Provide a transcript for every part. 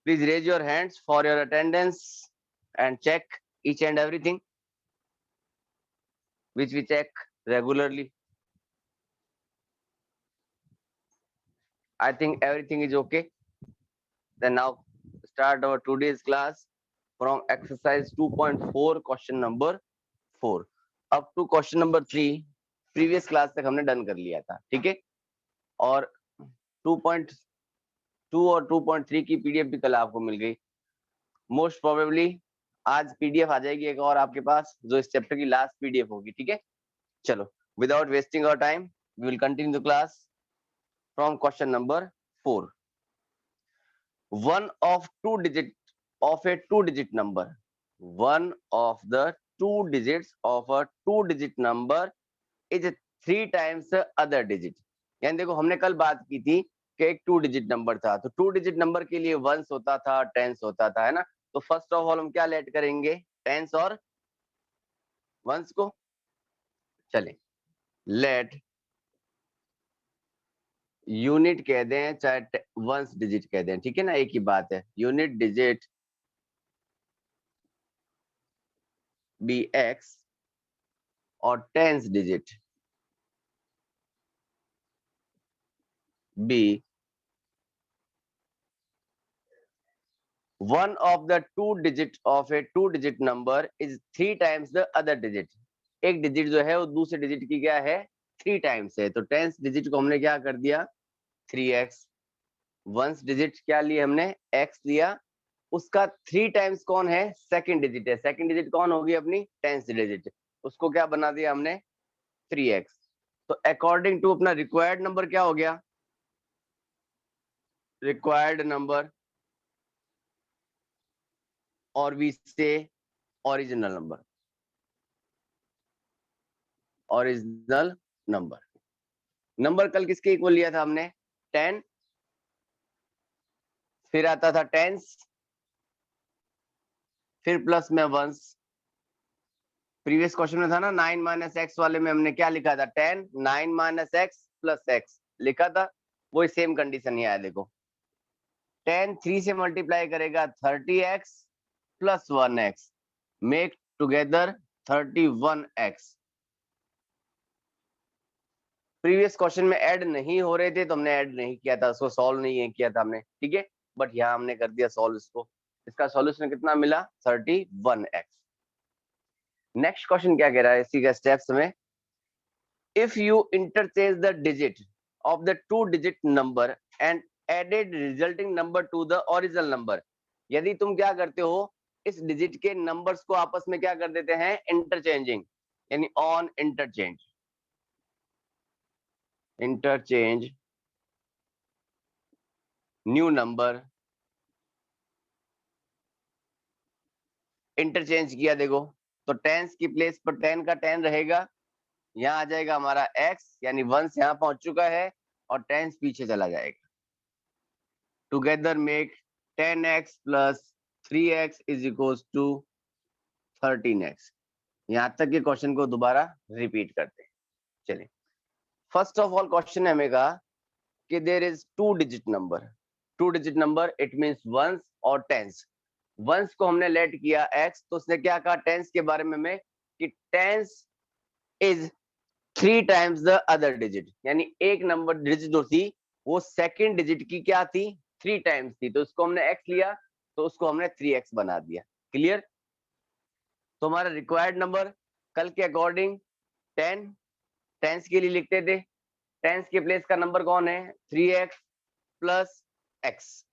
Please raise your hands for your attendance and check each and everything which we check regularly. I think everything is okay. Then now start our today's class from exercise 2.4 question number 4 up to question number 3 previous class तक हमने done कर लिया था, ठीक है। और 2.2 और 2.3 की पीडीएफ भी कल आपको मिल गई। मोस्ट प्रोबेबली आज पीडीएफ आ जाएगी एक और आपके पास, जो इस चैप्टर की लास्ट पीडीएफ होगी, ठीक है। चलो, without wasting our time we will continue the class from question number 4। One of two digit of a two-digit number. One of the two digits of a two-digit number is three times the other digit. यानी देखो, हमने कल बात की थी कि एक to digit number था, तो टू डिजिट नंबर के लिए वंस होता था, टेंस होता था, है ना। तो फर्स्ट ऑफ ऑल हम क्या लेट करेंगे, टेंस और वंस को। चले, लेट यूनिट कह दें चाहे वंस डिजिट कह दें, ठीक है ना, एक ही बात है। यूनिट डिजिट बी एक्स और tens digit B one of the two digit of a two digit number is three times the other digit. एक डिजिट जो है वो दूसरे डिजिट की क्या है, थ्री टाइम्स है। तो टेंस डिजिट को हमने क्या कर दिया, 3x। वंस डिजिट क्या लिया हमने, x लिया, उसका थ्री टाइम्स कौन है, सेकंड डिजिट है। सेकंड डिजिट कौन होगी अपनी, टेंस डिजिट, उसको क्या बना दिया हमने, 3x। तो अकॉर्डिंग टू अपना रिक्वायर्ड नंबर क्या हो गया, रिक्वायर्ड नंबर, और वी से original number, original number. Number कल किसके इक्वल लिया था हमने, 10, फिर आता था टेंस, फिर प्लस में वंस। प्रीवियस क्वेश्चन में था ना 9 माइनस एक्स वाले में हमने क्या लिखा था, 10, 9 माइनस एक्स प्लस एक्स लिखा था। वही सेम कंडीशन ही आया, देखो 10 3 से मल्टीप्लाई करेगा 30x plus 1x, make together 31x। Previous question में ऐड नहीं हो रहे थे तो हमने ऐड नहीं किया था, उसको सॉल्व नहीं किया था हमने, ठीक है। बट यहाँ हमने कर दिया सॉल्व इसको। इसका सॉल्यूशन कितना मिला, 31x। नेक्स्ट क्वेश्चन क्या कह रहा है, इसी का स्टेप्स में, if you interchange the digit of the two digit number and added resulting number to the original number. यदि तुम क्या करते हो, इस डिजिट के नंबर्स को आपस में क्या कर देते हैं, इंटरचेंजिंग, यानी on interchange, interchange new number, interchange किया, देखो तो टेंस की प्लेस पर 10 का 10 रहेगा, यहाँ आ जाएगा हमारा x, यानी वंस यहाँ पहुंच चुका है और टेंस पीछे चला जाएगा। Together make 10x plus 3x is equal to 13x। यहाँ तक के क्वेश्चन को दोबारा रिपीट करते हैं। चलिए, फर्स्ट ऑफ ऑल क्वेश्चन है हमें कहा कि there is two digit number, two digit number it means ones और टेंस। वंस को हमने लेट किया x, तो उसने क्या कहा टेंस के बारे में कि tens is three times the other digit, यानी एक नंबर डिजिट जो थी वो सेकंड डिजिट की क्या थी, थ्री टाइम्स थी। तो उसको हमने x लिया, तो उसको हमने 3x बना दिया। क्लियर। तो हमारा रिक्वायर्ड नंबर कल के अकॉर्डिंग 10, टेंस के लिए लिखते थे, टेंस के प्लेस का नंबर कौन है, 3x प्लस x।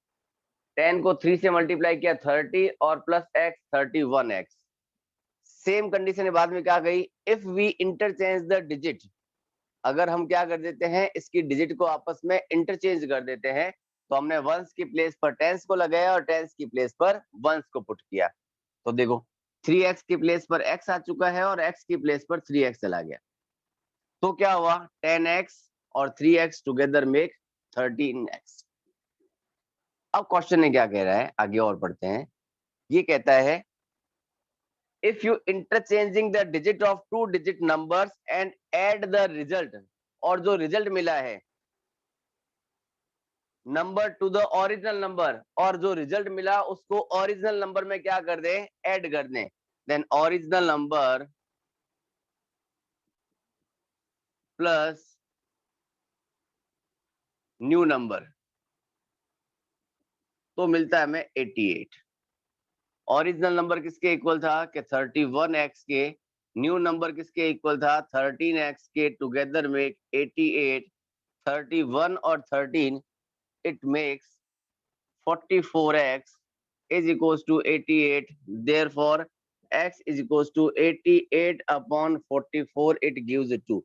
10 को 3 से मल्टीप्लाई किया 30 और plus x 31x। Same condition बाद में क्या गई, if we interchange the digit, अगर हम क्या कर देते हैं, इसकी डिजिट को आपस में इंटरचेंज कर देते हैं, तो हमने वंस की प्लेस पर टेंस को लगाया और टेंस की प्लेस पर वंस को पुट किया। तो देखो 3x की प्लेस पर x आ चुका है और x की प्लेस पर 3x चला गया। तो क्या हुआ, 10x और 3x टुगेदर मेक 13x। अब क्वेश्चन ने क्या कह रहा है, आगे और पढ़ते हैं। ये कहता है if you interchanging the digit of two digit numbers and add the result, और जो रिजल्ट मिला है number to the original number, और जो रिजल्ट मिला उसको ओरिजिनल नंबर में क्या कर दे, ऐड कर दे। Then original number plus new number, तो मिलता है हमें 88। ओरिजिनल नंबर किसके इक्वल था कि 31x के, न्यू नंबर किसके इक्वल था 13x के, टुगेदर मेक 88। 31 और 13 it makes 44x is equals to 88, therefore x is equals to 88 upon 44, it gives 2।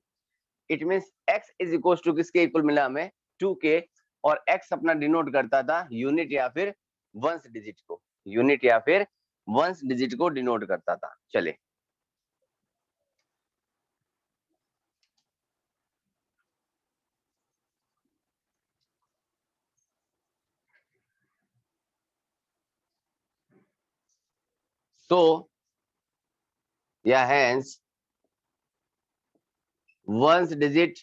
it means x is equals to किसके इक्वल मिला हमें 2 के, और x अपना डिनोट करता था यूनिट या फिर वंस डिजिट को, यूनिट या फिर वंस डिजिट को डिनोट करता था। चले तो या hence ones digit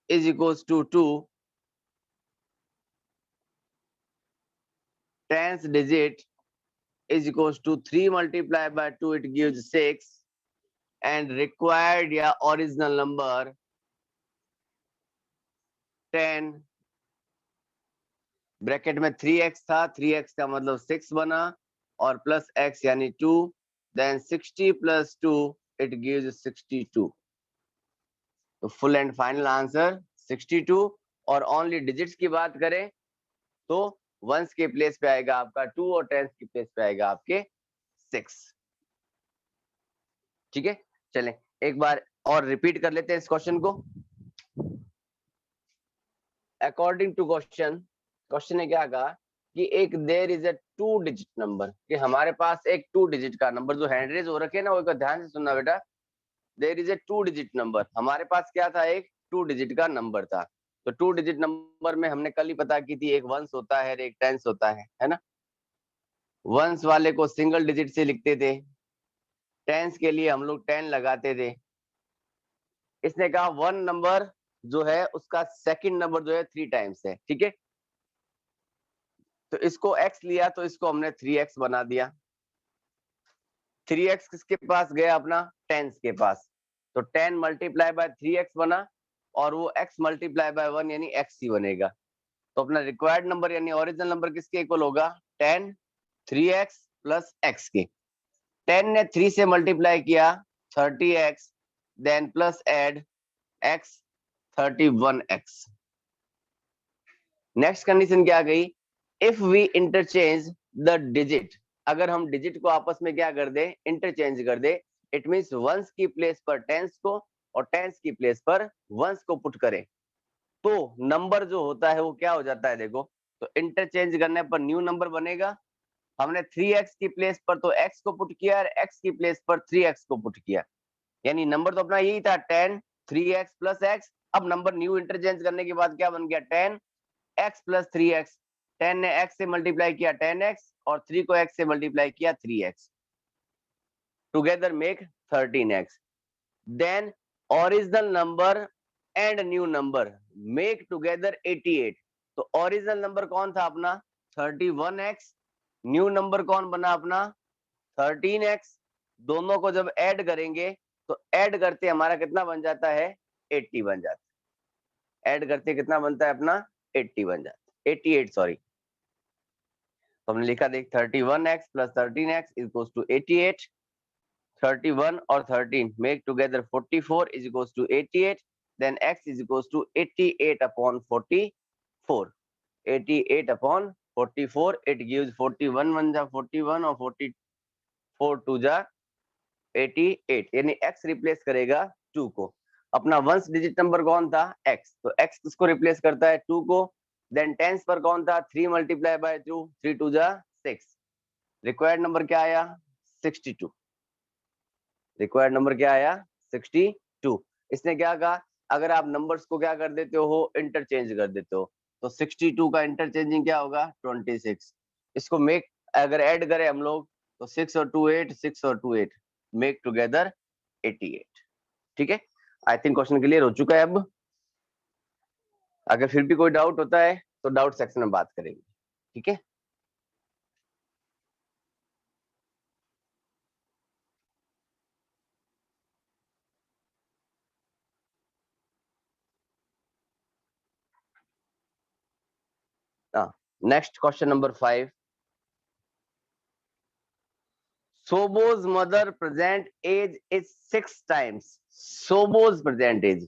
is equals to 2, tens digit is equals to 3 multiplied by 2, it gives 6, and required या original number 10, ब्रैकेट में 3x था, 3x का मतलब 6 बना, और प्लस x यानी 2, देन 60 प्लस 2 इट गिव्स 62। तो फुल एंड फाइनल आंसर 62। और ओनली डिजिट्स की बात करें तो वंस के प्लेस पे आएगा आपका 2 और टेंस के प्लेस पे आएगा आपके 6। ठीक है, चलें एक बार और रिपीट कर लेते हैं इस क्वेश्चन को। अकॉर्डिंग टू क्वेश्चन, क्वेश्चन ने क्या कहा कि एक there is a 2 digit number, कि हमारे पास एक 2 डिजिट का नंबर, जो हैंड रेज हो रखे ना वो एक ध्यान से सुनना बेटा। There is a 2 digit number, हमारे पास क्या था, एक 2 डिजिट का नंबर था। तो 2 डिजिट नंबर में हमने कल ही पता की थी, एक वंस होता है एक टेंस होता है ना। वंस वाले को सिंगल डिजिट से लिखते थे, टेंस के लिए हम लोग 10 लगाते थे। इसने कहा वन नंबर जो है उसका सेकंड नंबर जो है 3 टाइम्स है, ठीक है। तो इसको x लिया तो इसको हमने 3x बना दिया। 3x किसके पास गया, अपना टेंस के पास, तो 10 मल्टीप्लाई बाय 3x बना, और वो x मल्टीप्लाई बाय 1 यानी x ही बनेगा। तो अपना रिक्वायर्ड नंबर यानी ओरिजिनल नंबर किसके इक्वल होगा, 10 3x प्लस x के। 10 ने 3 से मल्टीप्लाई किया 30x, then plus add x 31x। Next condition क्या गई, if we interchange the digit, अगर हम डिजिट को आपस में क्या कर दे, इंटरचेंज कर दे, इट मींस वंस की प्लेस पर टेंस को और टेंस की प्लेस पर वंस को पुट करें, तो नंबर जो होता है वो क्या हो जाता है, देखो। तो इंटरचेंज करने पर न्यू नंबर बनेगा। हमने 3x की प्लेस पर तो x को पुट किया और x की प्लेस पर 3x को पुट किया, यानी नंबर तो अपना यही था 10 3x प्लस x। अब नंबर न्यू इंटरचेंज करने के बाद क्या बन गया, 10 x प्लस 3x। 10 ने x से मल्टीप्लाई किया 10x, और 3 को x से मल्टीप्लाई किया 3x, together make 13x। Then original number and new number make together 88। तो ओरिजिनल नंबर कौन था अपना 31x, न्यू नंबर कौन बना अपना 13x। दोनों को जब ऐड करेंगे तो ऐड करते हमारा कितना बन जाता है, 80 बन जाता है। ऐड करते कितना बनता है अपना 80 बन जाता है, 88 सॉरी। तो हमने लिखा देख 31x plus 13x equals to 88। 31 और 13 make together 44 is equals to 88। Then x is equals to 88 upon 44। 88 upon 44 it gives 41 1 जा 41 और 44 2 जा 88, यानी x रिप्लेस करेगा 2 को। अपना वंस डिजिट नंबर कौन था, x, तो x किसको रिप्लेस करता है 2 को। देन टेंस पर कौन था 3 मल्टीप्लाई बाय 2, 3 2 जा 6। रिक्वायर्ड नंबर क्या आया 62। रिक्वायर्ड नंबर क्या आया 62। इसने क्या कहा, अगर आप नंबर्स को क्या कर देते हो, इंटरचेंज कर देते हो, तो 62 का इंटरचेंजिंग क्या होगा 26। इसको मेक अगर ऐड करें हम लोग तो 6 और 2 8, 6 और 2 8 मेक टुगेदर 88। ठीक है, आई थिंक क्वेश्चन क्लियर हो चुका है अब। अगर फिर भी कोई डाउट होता है तो डाउट सेक्शन में बात करेंगे, ठीक है। Next question number 5। Sobo's mother present age is 6 times. Sobo's present age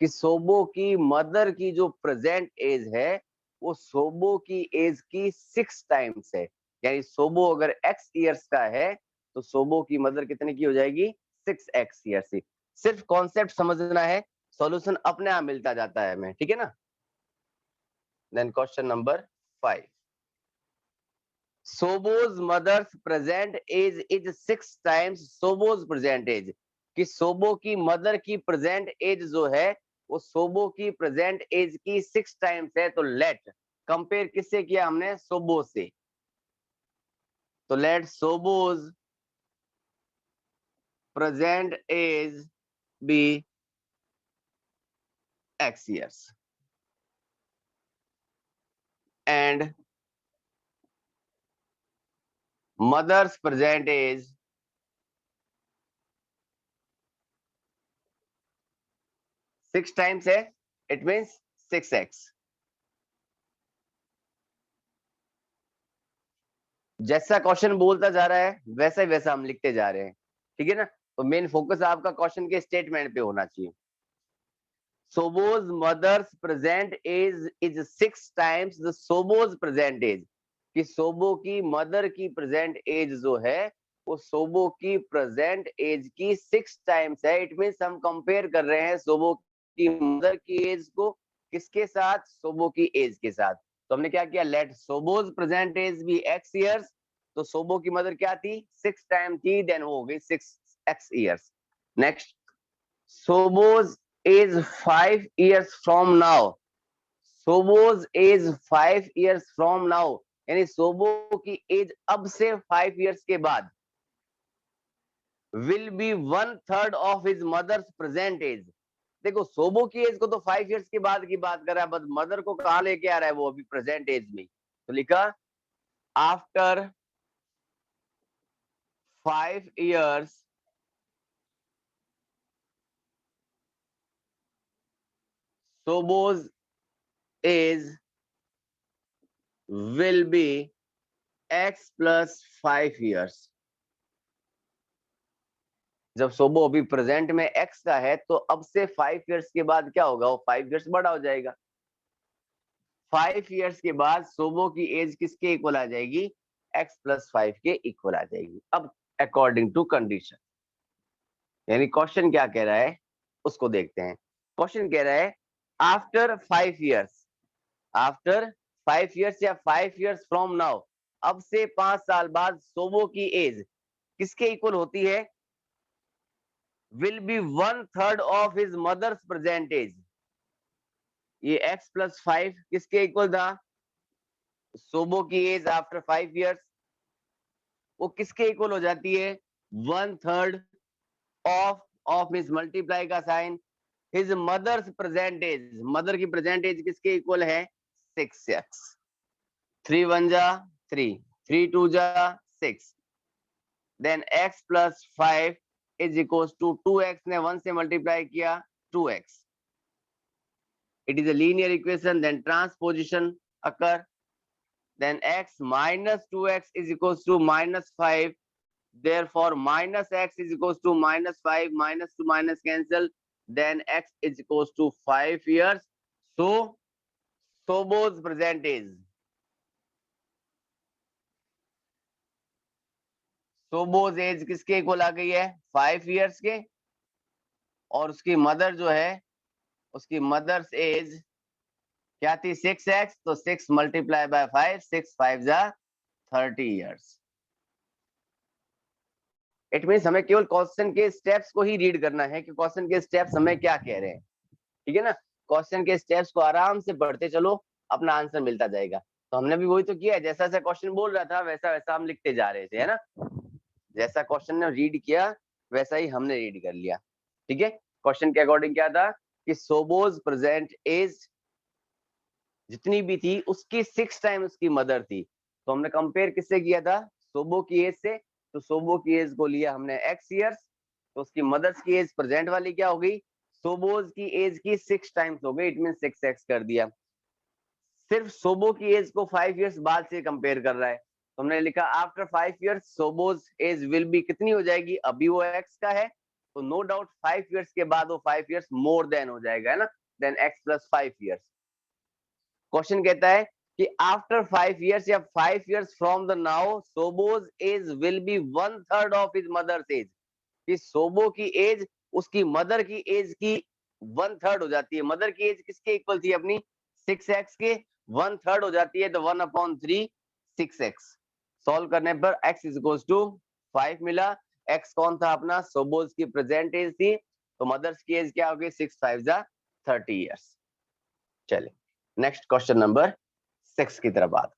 कि सोबो की मदर की जो प्रेजेंट एज है वो सोबो की एज की 6 टाइम्स है। यानी सोबो अगर x ईयर्स का है तो सोबो की मदर कितने की हो जाएगी, 6x ईयर्स की। सिर्फ कॉन्सेप्ट समझना है, सॉल्यूशन अपने आप मिलता जाता है हमें, ठीक है ना। Then question number 5। Sobo's mother's present age is 6 times Sobo's present age कि सोबो की मदर की प्रेजेंट एज जो है वो सोबो की प्रेजेंट एज की 6 टाइम्स है। तो लेट कंपेयर किससे किया हमने, सोबो से। तो let Sobo's present age be x years and mother's present age 6 times है, it means 6x। जैसा क्वेश्चन बोलता जा रहा है वैसा ही वैसा हम लिखते जा रहे हैं, ठीक है ना। तो मेन फोकस आपका क्वेश्चन के स्टेटमेंट पे होना चाहिए। Sobo's mother's present age is 6 times the Sobo's present age कि सोबो की मदर की प्रेजेंट एज जो है वो सोबो की प्रेजेंट एज की 6 टाइम्स है। इट मींस हम कंपेयर कर रहे हैं सोबो की मदर की एज को किसके साथ, सोबो की एज के साथ। तो हमने क्या किया, let Sobo's present age be x years. तो सोबो की मदर क्या थी, 6 टाइम थी, देन वो हो गई 6x years. Next, Sobo's age 5 years from now. Sobo's age 5 years from now यानी सोबो की एज अब से 5 ईयर्स के बाद will be 1/3 of his mother's present age. देखो सोबो की एज को तो 5 ईयर्स के बाद की बात कर रहा है, बट मदर को कहां लेके आ रहा है, वो अभी प्रेजेंट एज में। तो लिखा after 5 years Sobo's age will be x plus 5 years. जब सोबो अभी प्रेजेंट में x का है तो अब से 5 ईयर्स के बाद क्या होगा, वो 5 ईयर्स बड़ा हो जाएगा। 5 ईयर्स के बाद सोबो की एज किसके इक्वल आ जाएगी, x प्लस 5 के इक्वल आ जाएगी। अब अकॉर्डिंग टू कंडीशन, यानी क्वेश्चन क्या कह रहा है उसको देखते हैं। क्वेश्चन कह रहा है आफ्टर 5 ईयर्स, आफ्टर 5 ईयर्स या 5 ईयर्स फ्रॉम नाउ, अब से 5 साल बाद सोबो की एज किसके इक्वल होती है, will be 1/3 of his mother's present age. ये x प्लस 5 किसके इक्वल था, सोबो की एज आफ्टर 5 ईयर्स, वो किसके इक्वल हो जाती है, 1/3 ऑफ मींस मल्टीप्लाई का sign his mother's present age. Mother की प्रेजेंट एज किसके इक्वल है, 6x। 3 1 जा 3, 3 2 जा 6, then x plus 5 is equal to 2x ने 1 से मल्टीप्लाई किया 2x। It is a linear equation, then transposition occur, then x minus 2x is equals to minus 5, therefore minus x is equals to minus 5, minus to minus cancel, then x is equals to 5 years. So Sobo's present age, Sobo's age किसके equal आ गई है, 5 years के, और उसकी mother जो है उसकी mother's as क्या थी, 6x, तो 6 मल्टीप्लाई बाय 5, 6 5 जा 30 years। इट मीन हमें केवल क्वेश्चन के स्टेप्स को ही रीड करना है कि क्वेश्चन के स्टेप्स हमें क्या कह रहे हैं, ठीक है ना। क्वेश्चन के स्टेप्स को आराम से पढ़ते चलो, अपना आंसर मिलता जाएगा। तो हमने भी वही तो किया है, जैसा जैसा क्वेश्चन बोल रहा था वैसा वैसा हम लिखते जा रहे थे, है ना। जैसा क्वेश्चन ने रीड किया वैसा ही हमने रीड कर लिया, ठीक है। क्वेश्चन के अकॉर्डिंग क्या था कि सोबोज प्रेजेंट एज जितनी भी थी उसकी 6 टाइम उसकी मदर थी। तो हमने कंपेयर किससे किया था? सोबो की एज से। तो सोबो की एज को लिया हमने x ईयर्स, तो उसकी मदर्स की एज प्रेजेंट वाली क्या हो गई? सोबोज की एज की 6 टाइम्स हो गई, इट मीन 6x कर दिया। सिर्फ सोबो की एज को 5 इयर्स बाद से कंपेयर कर रहा है, तो हमने लिखा after 5 years Sobo's age will be कितनी हो जाएगी? अभी वो x का है, तो नो डाउट 5 इयर्स के बाद वो 5 इयर्स मोर देन हो जाएगा, है ना, then x plus 5 years. Question कहता है कि आफ्टर 5 इयर्स या 5 years from the now Sobo's age will be 1/3 of his mother's age. कि सोबो की एज उसकी मदर की एज की 1/3 हो जाती है। मदर की एज किसके इक्वल थी अपनी? 6x के 1/3 हो जाती है, तो 1/3 6x। सॉल्व करने पर x इज इक्वल टू 5 मिला। x कौन था अपना? सोबोज की प्रेजेंट एज थी, तो मदर्स की एज क्या होगी? 6 5 जा 30 इयर्स। चलिए नेक्स्ट क्वेश्चन नंबर 6 की तरफ बात।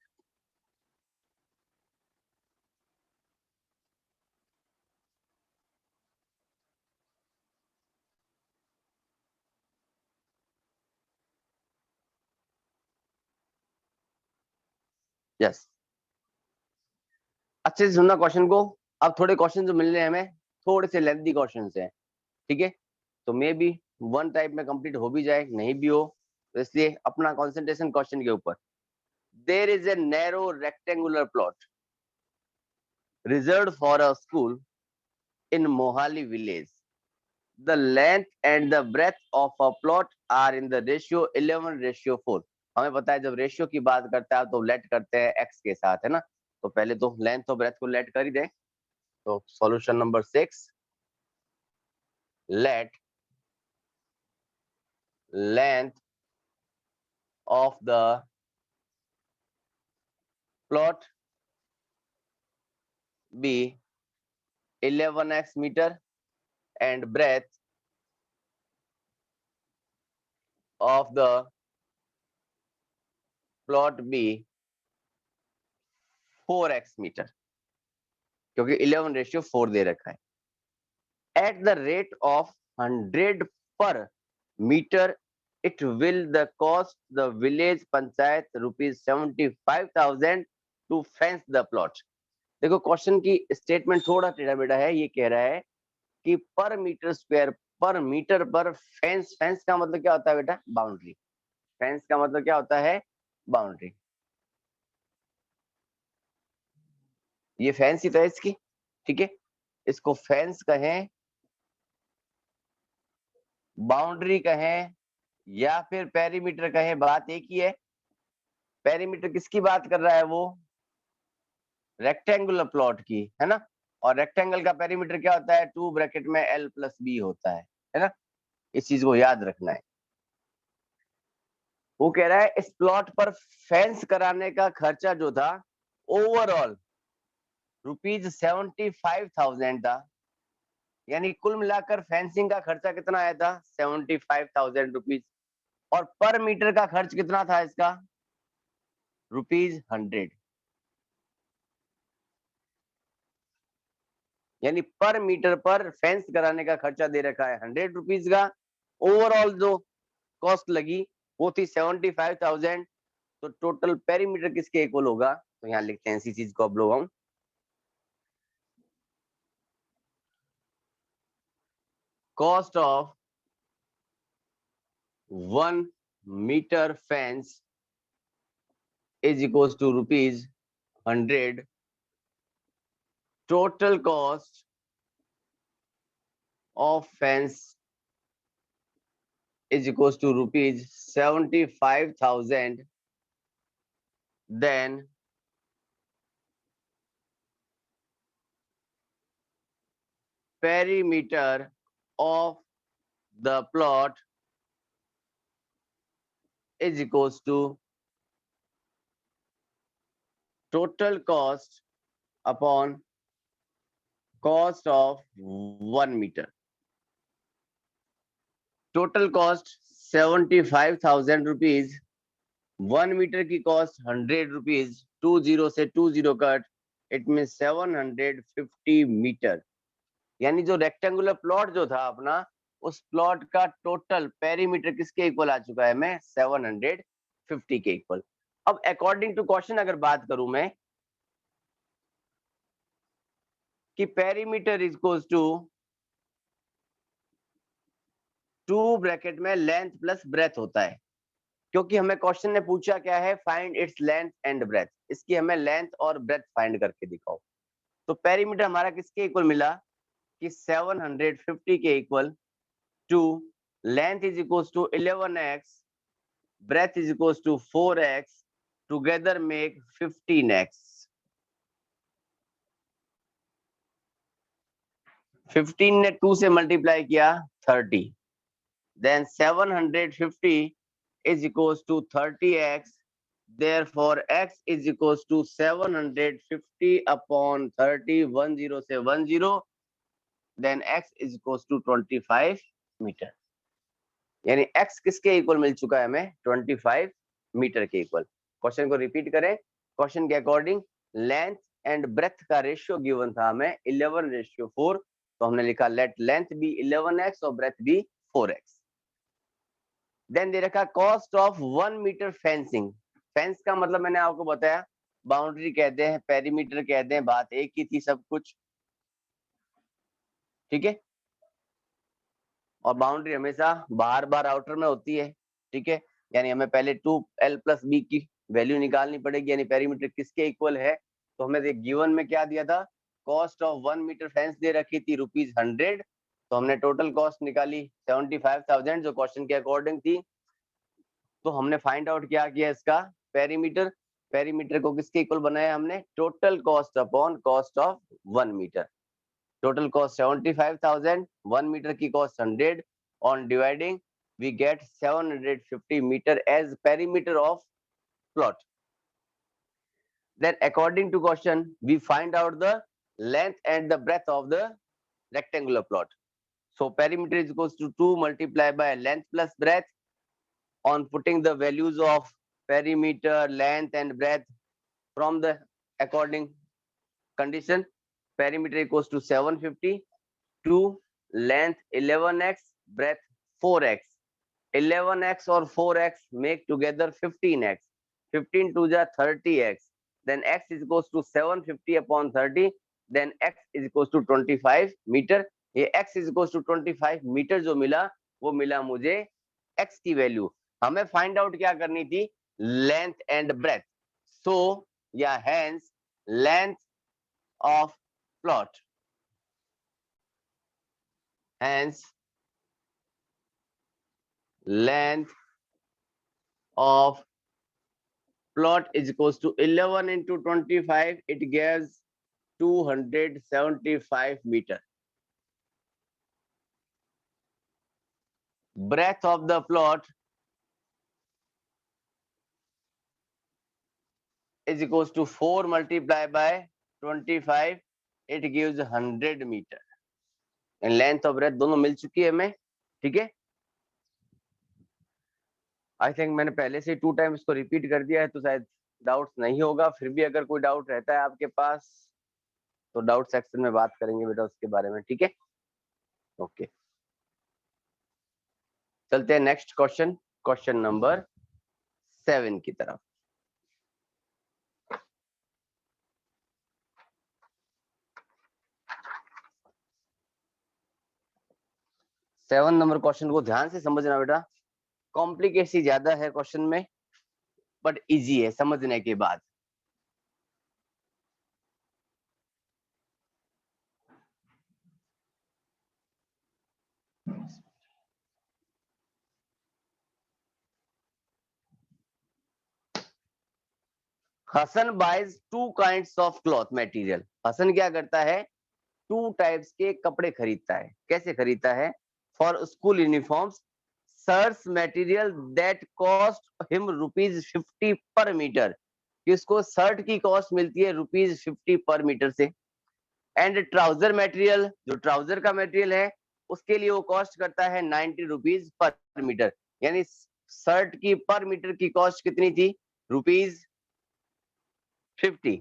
यस, अच्छे से सुनना क्वेश्चन को। अब थोड़े क्वेश्चन जो मिल रहे हैं हमें, थोड़े से लेंथी क्वेश्चन हैं, ठीक है, तो मे बी वन टाइप में कंप्लीट हो भी जाए, नहीं भी हो, तो इसलिए अपना कंसंट्रेशन क्वेश्चन के ऊपर। There is a narrow rectangular plot reserved for a school in Mohali village. The length and the breadth of a plot are in the ratio 11:4। हमें पता है जब रेशियो की बात करता है तो लेट करते हैं x के साथ, है ना, तो पहले तो लेंथ और ब्रेथ को लेट कर ही दें। तो solution number 6, late length of the plot be 11x meter and breadth of the plot be 4x metre, क्योंकि 11:4 दे रखा है। At the rate of 100 per meter, it will the cost the village panchayat rupees 75,000 to fence the plot। देखो question की statement थोड़ा टेढ़ा मेढ़ा है। ये कह रहा है कि पर मीटर स्क्वायर पर मीटर पर फेंस, फेंस का मतलब क्या होता है बेटा? बाउंड्री। फेंस का मतलब क्या होता है? बाउंड्री। ये फेंस ही तो है इसकी, ठीक है, इसको फेंस कहें, बाउंड्री कहें, या फिर पेरीमीटर कहें, बात एक ही है। पेरीमीटर किसकी बात कर रहा है? वो रेक्टेंगुलर प्लॉट की, है ना, और रेक्टेंगल का पेरीमीटर क्या होता है? 2 ब्रैकेट में l प्लस बी होता है ना, इस चीज को याद रखना है। वो कह रहा है इस प्लॉट पर फेंस कराने का खर्चा जो था ओवरऑल ₹75,000 था। यानी कुल मिलाकर फेंसिंग का खर्चा कितना आया था? ₹75,000। और पर मीटर का खर्च कितना था इसका? ₹100। यानी पर मीटर पर फेंस कराने का खर्चा दे रखा है ₹100 का। ओवरऑल जो कॉस्ट लगी वो थी 75,000। तो टोटल पेरीमीटर किसके इक्वल होगा? तो यहाँ लिखते हैं इसी चीज को अब लोग हम, cost of 1 metre fence is equal to ₹100। Total cost of fence is equals to ₹75,000, then perimeter of the plot is equals to total cost upon cost of 1 meter। Total cost 75,000 rupees, 1 metre की cost 100 rupees, 20 से 20 cut, it mean 750 metre. यानी जो rectangular plot जो था अपना, उस plot का total perimeter किसके इक्वल आ चुका है? मैं 750 50 के इक्वल। अब अकॉर्डिंग टू क्वेश्चन अगर बात करूं मैं कि perimeter is equals to 2 bracket में लेंथ प्लस ब्रेथ होता है, क्योंकि हमें क्वेश्चन ने पूछा क्या है, find its length and breadth, इसकी हमें लेंथ और ब्रेथ फाइंड करके दिखाओ। तो पेरीमीटर हमारा किसके इक्वल मिला कि 750 के equal to length is equals to 11x, breadth is equals to 4x, together make 15x. 15 ने 2 से मल्टीप्लाई किया 30, then 750 is equals to 30x, therefore x is equals to 750 upon 30, 10 से 10, then x is equals to 25 metre. यानी x किसके equal मिल चुका है हमें, 25 मीटर के इक्वल। क्वेश्चन को रिपीट करें, क्वेश्चन के अकॉर्डिंग लेंथ एंड ब्रेथ का रेशियो गिवन था हमें 11:4, तो हमने लिखा लेट लेंथ बी 11x और ब्रेथ बी 4x। देन दे रखा cost of 1 metre fencing. Fence का मतलब मैंने आपको बताया बाउंड्री कहते हैं, पेरीमीटर कहते हैं, बात एक ही थी सब कुछ, ठीक है। और बाउंड्री हमेशा बाहर बाहर आउटर में होती है, ठीक है। यानी हमें पहले 2l+b की वैल्यू निकालनी पड़ेगी, यानी पेरीमीटर किसके इक्वल है। तो हमें गिवन में क्या दिया था, कॉस्ट ऑफ 1 मीटर फेंस दे रखी थी ₹100, तो हमने टोटल कॉस्ट निकाली 75,000 जो क्वेश्चन के अकॉर्डिंग थी। तो हमने फाइंड आउट क्या किया इसका पेरीमीटर, पेरीमीटर को किसके इक्वल बनाया हमने, total cost upon cost of 1 metre. Total cost 75,000, 1 metre की cost 100, on dividing we get 750 meter as perimeter of plot. Then according to question we find out the length and the breadth of the rectangular plot. So perimeter is equals to 2 multiplied by length plus breadth. On putting the values of perimeter, length and breadth from the according condition, perimeter equals to 750, 2 length 11x, breadth 4x, 11x और 4x make together 15x, 15 to the 30x, then x is equals to 750 upon 30, then x is equals to 25 metre. ये x is equals to 25 metre जो मिला वो मिला मुझे x की value. हमें find out क्या करनी थी, लेंथ एंड ब्रेथ। सो या hence length of plot, hence length of plot is equals to 11 into 25, it gives 275 meter. Breadth of the plot is equals to 4 multiplied by 25, it gives 100 meter. And length और breadth दोनों मिल चुकी है हमें, ठीक है। I think मैंने पहले से 2 टाइम इसको रिपीट कर दिया है, तो शायद डाउट्स नहीं होगा। फिर भी अगर कोई डाउट रहता है आपके पास तो डाउट सेक्शन में बात करेंगे बेटा उसके बारे में, ठीक है। ओके, चलते हैं नेक्स्ट क्वेश्चन, क्वेश्चन नंबर 7 की तरफ। सेवन नंबर क्वेश्चन को ध्यान से समझना बेटा, कॉम्प्लिकेसी ज्यादा है क्वेश्चन में बट इजी है समझने के बाद। Hasan buys 2 kinds of cloth material. Hasan क्या करता है, 2 टाइप्स के कपड़े खरीदता है। कैसे खरीदता है, for school uniforms shirts material that cost him ₹50 पर मीटर, इसको शर्ट की कॉस्ट मिलती है ₹50 पर मीटर से। एंड ट्राउजर मटेरियल, जो ट्राउजर का मटेरियल है उसके लिए वो कॉस्ट करता है ₹90 पर मीटर। यानी शर्ट की पर मीटर की कॉस्ट कितनी थी, ₹50।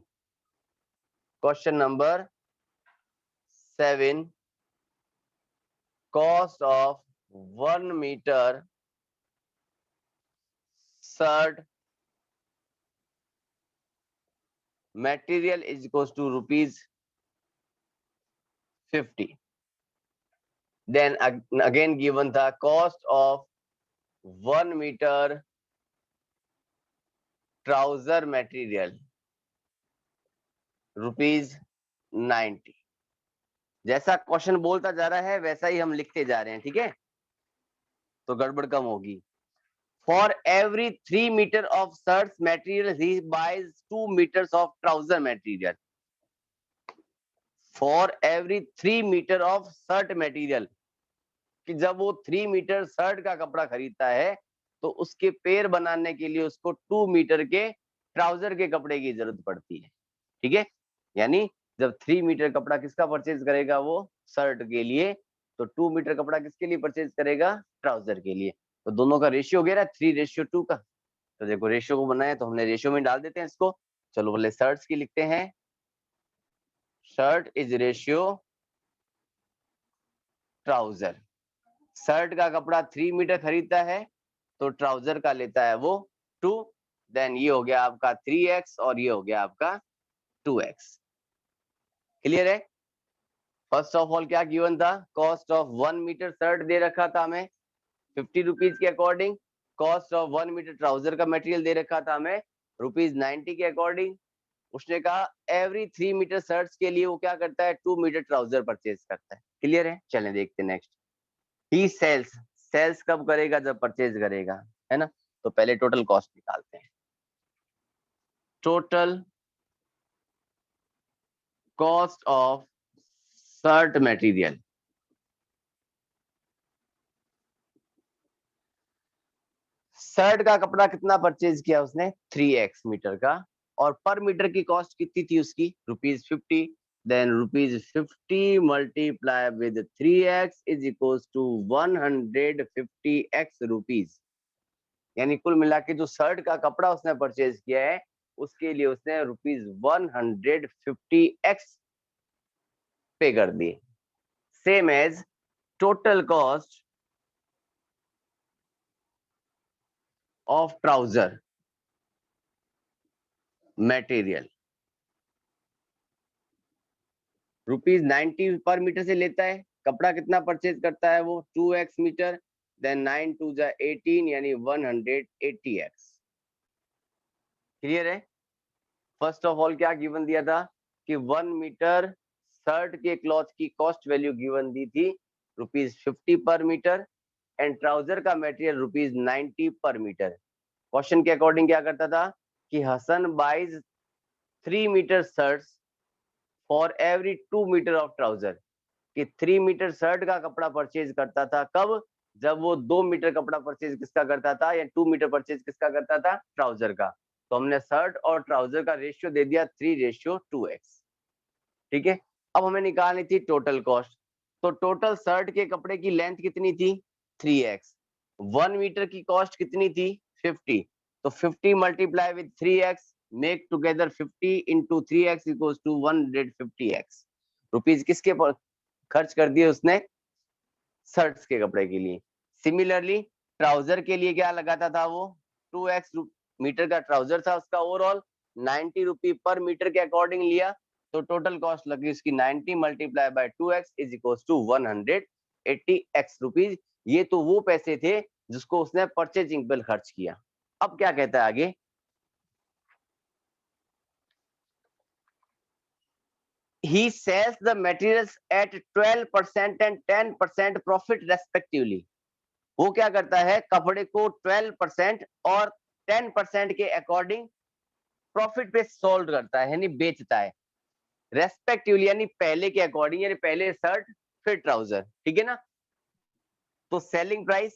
Question number 7, cost of 1 metre shirt material is equals to rupees 50. Then again given the cost of 1 meter trouser material rupees 90. जैसा क्वेश्चन बोलता जा रहा है वैसा ही हम लिखते जा रहे हैं, ठीक है, तो गड़बड़ कम होगी. For every 3 meter of shirts material, he buys 2 meters of trouser material. For every 3 meter of shirt material, कि जब वो 3 मीटर शर्ट का कपड़ा खरीदता है तो उसके पैर बनाने के लिए उसको 2 मीटर के ट्राउजर के कपड़े की जरूरत पड़ती है, ठीक है. यानी जब 3 मीटर कपड़ा किसका परचेज करेगा, वो शर्ट के लिए, तो 2 मीटर कपड़ा किसके लिए परचेज करेगा, ट्राउजर के लिए. तो दोनों का रेशियो हो गया ना 3:2 का. तो देखो रेशियो को बनाया तो हमने रेशियो में डाल देते हैं इसको. चलो बोले शर्ट्स की लिखते हैं. Shirt is ratio trouser. Shirt का कपड़ा 3 मीटर खरीदता है तो ट्राउजर का लेता है वो 2. देन ये हो गया आपका 3x और ये हो गया आपका 2x. क्लियर है. फर्स्ट ऑफ ऑल क्या गिवन था, कॉस्ट ऑफ 1 मीटर शर्ट दे रखा था हमें 50 रुपीज के according. Cost of 1 metre trouser का मटेरियल दे रखा था हमें रुपीज 90 के अकॉर्डिंग. उसने कहा एवरी 3 मीटर शर्ट्स के लिए वो क्या करता है, 2 मीटर ट्राउजर परचेज करता है. क्लियर है. चलें देखते हैं नेक्स्ट. ही सेल्स. सेल्स कब करेगा, जब परचेज करेगा, है ना. तो पहले टोटल कॉस्ट निकालते हैं. Total cost of shirt material. Shirt का कपड़ा कितना परचेज किया उसने, 3x मीटर का, और पर मीटर की कॉस्ट कितनी थी उसकी, rupees 50. Then rupees 50 multiply with 3x is equals to 150x rupees. यानी कुल मिला के जो शर्ट का कपड़ा उसने परचेज किया है उसके लिए उसने रुपीज 150x पे कर दिए. Same as total cost of trouser material rupees 90 per metre से लेता है. कपड़ा कितना परचेज करता है वो, 2x मीटर. देन 9 2 जा 18 यानी 180x. क्लियर है. फर्स्ट ऑफ ऑल क्या गिवन दिया था कि 1 मीटर शर्ट के क्लॉथ की कॉस्ट वैल्यू गिवन दी थी रुपीज 50 पर मीटर एंड ट्राउजर का material rupees 90 per metre. Question के अकॉर्डिंग क्या करता था कि Hasan buys 3 metre shirts for every 2 metre of trouser. कि 3 मीटर शर्ट का कपड़ा परचेज करता था कब, जब वो 2 मीटर कपड़ा परचेज किसका करता था, या 2 मीटर परचेज किसका करता था, ट्राउजर का. तो हमने शर्ट और ट्राउजर का रेशियो दे दिया 3:2x. ठीक है. अब हमें निकालनी थी टोटल कॉस्ट. तो टोटल शर्ट के कपड़े की लेंथ कितनी थी, 3x. 1 मीटर की कॉस्ट कितनी थी, 50. तो 50 multiply with 3x make together 50 into 3x equals to 150x rupees किसके पर खर्च कर दिए उसने, शर्ट्स के कपड़े के लिए. सिमिलरली ट्राउजर के लिए क्या लगाता था वो, 2x मीटर का ट्राउजर था उसका ओवरऑल, 90 रुपी पर मीटर के अकॉर्डिंग लिया. तो टोटल कॉस्ट लगी उसकी 90 multiply by 2x is equals to 180x rupees. ये तो वो पैसे थे जिसको उसने परचेजिंग पर खर्च किया. अब क्या कहता है आगे, he sells the materials at 12% and 10% profit respectively. वो क्या करता है, कपड़े को 12% और 10% के अकॉर्डिंग प्रॉफिट पे सोल्ड करता है, यानी बेचता है. रेस्पेक्टिवली यानी पहले के अकॉर्डिंग, यानी पहले शर्ट फिर ट्राउजर. ठीक है ना. तो selling price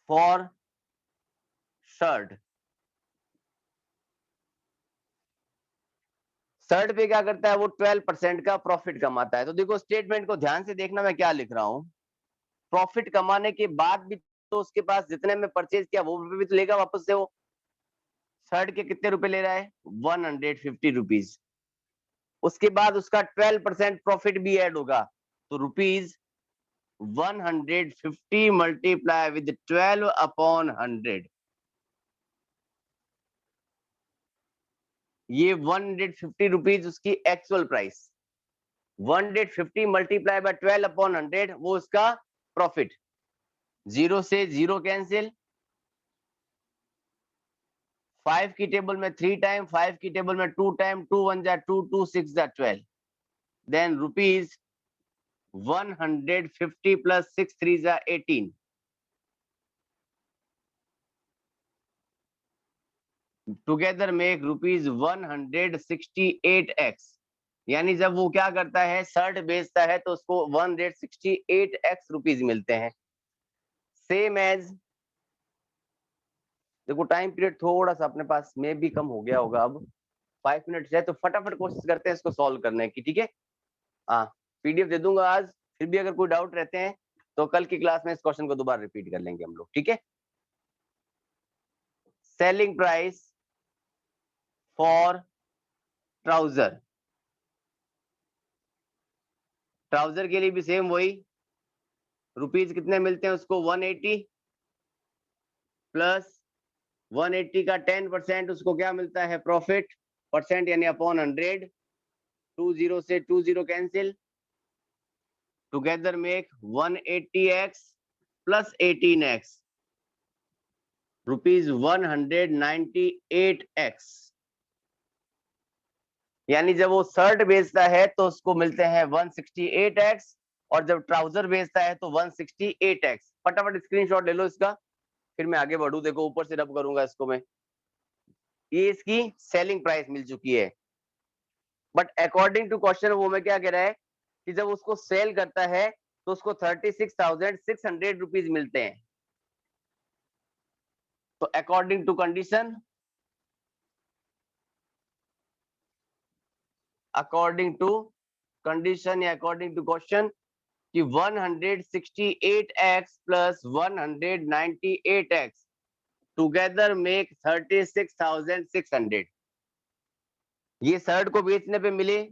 for shirt, shirt पे क्या करता है वो 12% का प्रॉफिट कमाता है. तो देखो स्टेटमेंट को ध्यान से देखना मैं क्या लिख रहा हूं. प्रॉफिट कमाने के बाद भी तो उसके पास जितने में परचेज किया वो भी तो लेगा वापस से. वो शर्ट के कितने रुपए ले रहा है, 150 रुपीज. उसके बाद उसका 12% प्रॉफिट भी ऐड होगा तो रुपीज 150 मल्टीप्लाई विद 12 अपॉन 100, ये 150 रुपीज उसकी actual price, 150 multiply by 12 upon 100 वो उसका प्रॉफिट। 0 से 0 कैंसिल, 5 की टेबल में 3 टाइम, 5 की टेबल में 2 टाइम, 2 1 जा 2, 2 6 जा 12, देन रुपीज 150 प्लस 6 3 जा 18, टुगेदर मेक रुपीज 168x। यानी जब वो क्या करता है, शर्ट बेचता है तो उसको 168x रुपीज मिलते हैं। सेम एज, देखो टाइम पीरियड थोड़ा सा अपने पास में भी कम हो गया होगा, अब 5 मिनट है, तो फटाफट कोशिश करते हैं इसको सॉल्व करने की, ठीक है। हाँ, पीडीएफ दे दूंगा आज, फिर भी अगर कोई डाउट रहते हैं तो कल की क्लास में इस क्वेश्चन को दोबारा रिपीट कर लेंगे हम लोग, ठीक है। Selling price for trouser, trouser के लिए भी सेम वही, रुपीज कितने मिलते हैं उसको 180 प्लस 180 का 10% उसको क्या मिलता है प्रॉफिट, परसेंट यानी अपॉन 100, 20 से 20 cancel, together make 180x plus 18x rupees 198x। यानी जब वो शर्ट बेचता है तो उसको मिलते हैं 168x, और जब ट्राउजर बेचता है तो 168x। फटाफट स्क्रीनशॉट ले लो इसका, फिर मैं आगे बढ़ू। देखो ऊपर से रब करूंगा इसको मैं, ये इसकी सेलिंग प्राइस मिल चुकी है, बट अकॉर्डिंग टू क्वेश्चन वो में क्या कह रहा है कि जब उसको सेल करता है तो उसको 36,600 रुपीज मिलते हैं। तो according to condition, according to condition या अकॉर्डिंग टू क्वेश्चन कि 168x plus 198x together make 36,600। ये शर्ट को बेचने पे मिले,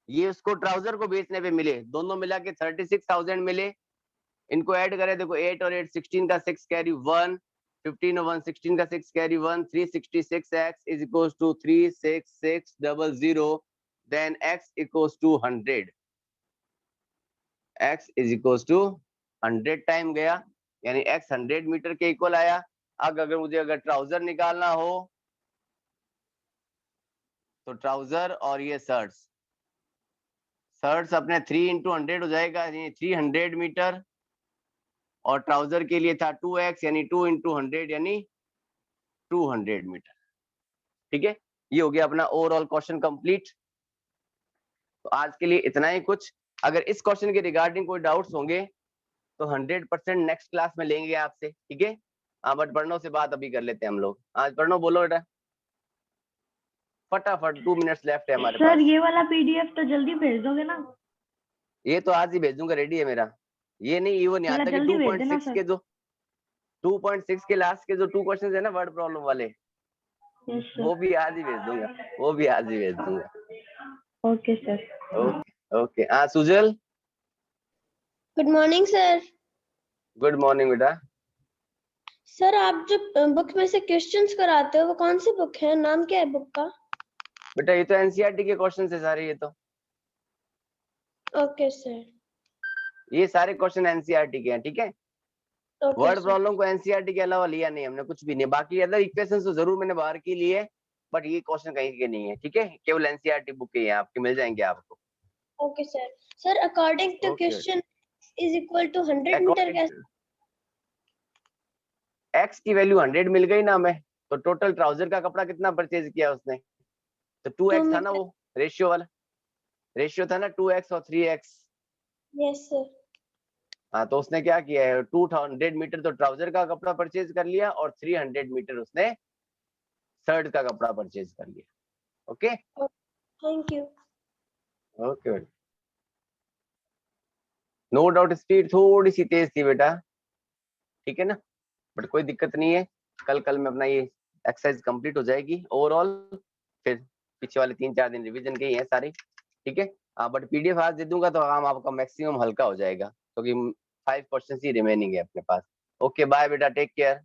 ये उसको ट्राउजर को बेचने पे मिले, दोनों मिला के 36,000 मिले। इनको ऐड करें, देखो 8 और 8 16 का 6 कैरी 1, 15 और 1 16 का 6 carry 1, 366x is equals to 36600, then x equals to 100, x is equals to 100 time गया, यानी x 100 मीटर के इक्वल आया। अब अगर मुझे ट्राउजर निकालना हो तो ट्राउजर और ये शर्ट्स, शर्ट्स अपने 3 इंटू 100 हो जाएगा, यानी 300 मीटर, और ट्राउजर के लिए था 2x यानी 2 इंटू 100 यानी 200 मीटर। ठीक है, ये हो गया अपना ओवरऑल क्वेश्चन कंप्लीट। तो आज के लिए इतना ही कुछ। अगर इस क्वेश्चन के रिगार्डिंग कोई डाउट्स होंगे तो 100% नेक्स्ट क्लास में लेंगे आपसे, ठीक है। हाँ, बट प्रणव से बात अभी कर लेते हैं हम लोग। आज प्रणव बोलो बेटा, फटाफट 2 मिनट्स लेफ्ट है हमारे पास। सर ये वाला पीडीएफ तो जल्दी भेज दोगे ना? ये तो आज ही भेज दूंगा, रेडी है मेरा। ये नहीं, इवन यहाँ तक कि जल्दी भेज देना 2.6 सर। के जो 2.6 के लास्ट के जो 2 क्वेश्चन है ना वर्ड प्रॉब्लम वाले, वो भी आज ही भेज दूंगा, वो भी आज ही भेज दूंगा। Okay sir. Okay okay. हाँ Sujal, good morning sir. Good morning बेटा। सर आप जो बुक में से क्वेश्चंस कराते हो वो कौन सी बुक है, नाम क्या है बुक का? बेटा ये तो एनसीईआरटी के क्वेश्चन है सारे, ये तो ओके सर। ये सारे क्वेश्चन एनसीईआरटी के हैं, ठीक है। Okay word sir. प्रॉब्लम को एनसीईआरटी के अलावा लिया नहीं हमने, कुछ भी नहीं। बाकी अदर इक्वेशंस तो जरूर मैंने बाहर की लिए, बट ये क्वेश्चन कहीं के नहीं है, ठीक है। केवल एनसीईआरटी बुक के हैं, आपके मिल जाएंगे आपको। Okay sir. Sir according to question is equal to 100 metre कैसे? एक्स की वैल्यू 100 मिल गई ना हमें, तो टोटल ट्राउजर का कपड़ा कितना परचेज किया उसने, तो 2x था ना, वो रेशियो वाला रेशियो था ना, 2x और 3x। Yes sir. हाँ, तो उसने क्या किया है, 200 मीटर तो ट्राउजर का कपड़ा परचेज कर लिया, और 300 मीटर उसने शर्ट का कपड़ा परचेज कर लिया। Okay, thank you. Okay, no doubt speed थोड़ी सी तेज थी बेटा, ठीक है ना, बट कोई दिक्कत नहीं है। कल में अपना ये एक्सरसाइज कंप्लीट हो जाएगी ओवरऑल, फिर पीछे वाले 3-4 दिन रिवीजन के ही है सारे, ठीक है। बट पीडीएफ आज दे दूंगा तो काम आपका मैक्सिमम हल्का हो जाएगा, क्योंकि 5 क्वेश्चन ही रिमेनिंग है अपने पास। ओके बाय बेटा, टेक केयर।